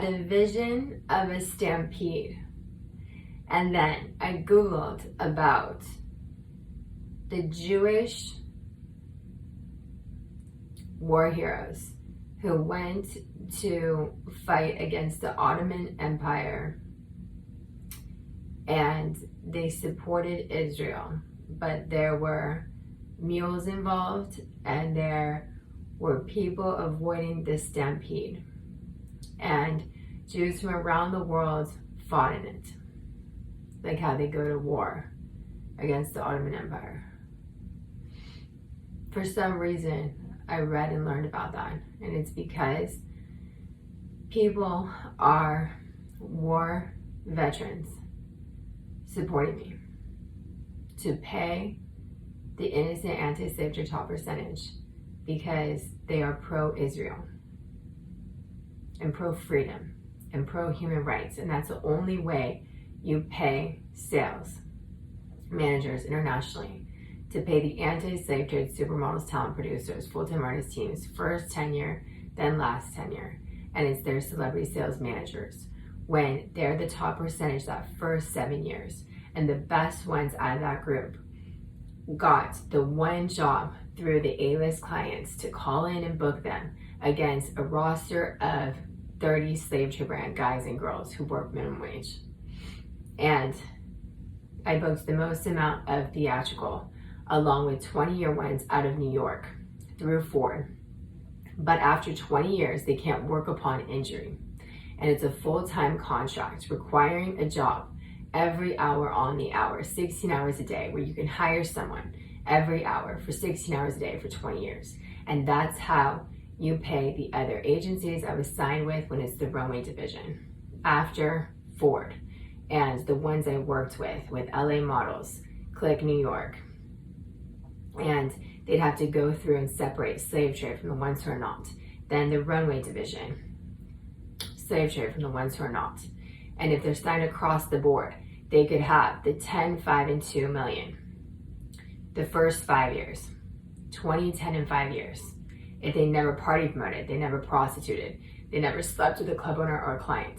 had a vision of a stampede. And then I Googled about the Jewish war heroes who went to fight against the Ottoman Empire, and they supported Israel, but there were mules involved and there were people avoiding the stampede, and Jews from around the world fought in it, like how they go to war against the Ottoman Empire. For some reason, I read and learned about that, and it's because people are war veterans supporting me to pay the innocent anti-slave trade top percentage because they are pro-Israel and pro-freedom and pro-human rights, and that's the only way you pay sales managers internationally to pay the anti-slave trade supermodels, talent producers, full-time artist teams, first tenure, then last tenure. And it's their celebrity sales managers when they're the top percentage that first 7 years. And the best ones out of that group got the one job through the A-list clients to call in and book them against a roster of 30 slave trade brand guys and girls who work minimum wage. And I booked the most amount of theatrical, along with 20-year ones out of New York through Ford. But after 20 years, they can't work upon injury. And it's a full-time contract requiring a job every hour on the hour, 16 hours a day, where you can hire someone every hour for 16 hours a day for 20 years. And that's how you pay the other agencies I was signed with when it's the runway division. After Ford and the ones I worked with LA Models, Click New York, and they'd have to go through and separate slave trade from the ones who are not. Then the runway division, slave trade from the ones who are not. And if they're signed across the board, they could have the 10, 5, and 2 million the first 5 years, 20, 10, and 5 years. If they never party promoted, they never prostituted, they never slept with a club owner or a client.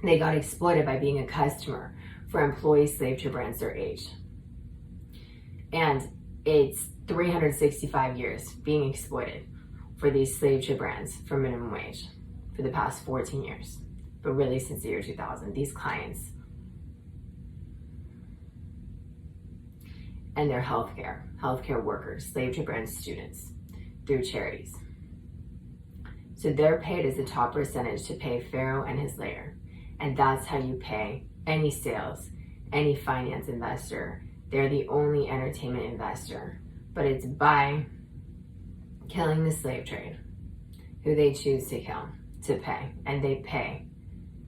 They got exploited by being a customer for employee slave trade brands their age. And it's 365 years being exploited for these slave trade brands for minimum wage for the past 14 years. But really since the year 2000, these clients and their healthcare workers, slave trade brand students through charities. So they're paid as a top percentage to pay Pharaoh and his layer. And that's how you pay any sales, any finance investor. They're the only entertainment investor, but it's by killing the slave trade, who they choose to kill, to pay, and they pay.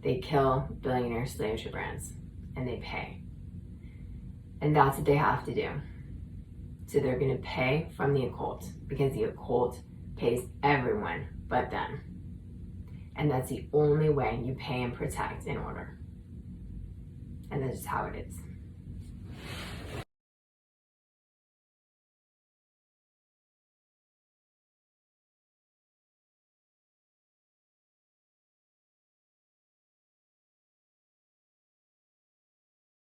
They kill billionaire slave trade brands, and they pay. And that's what they have to do. So they're gonna pay from the occult, because the occult pays everyone but them. And that's the only way you pay and protect in order. And that's just how it is.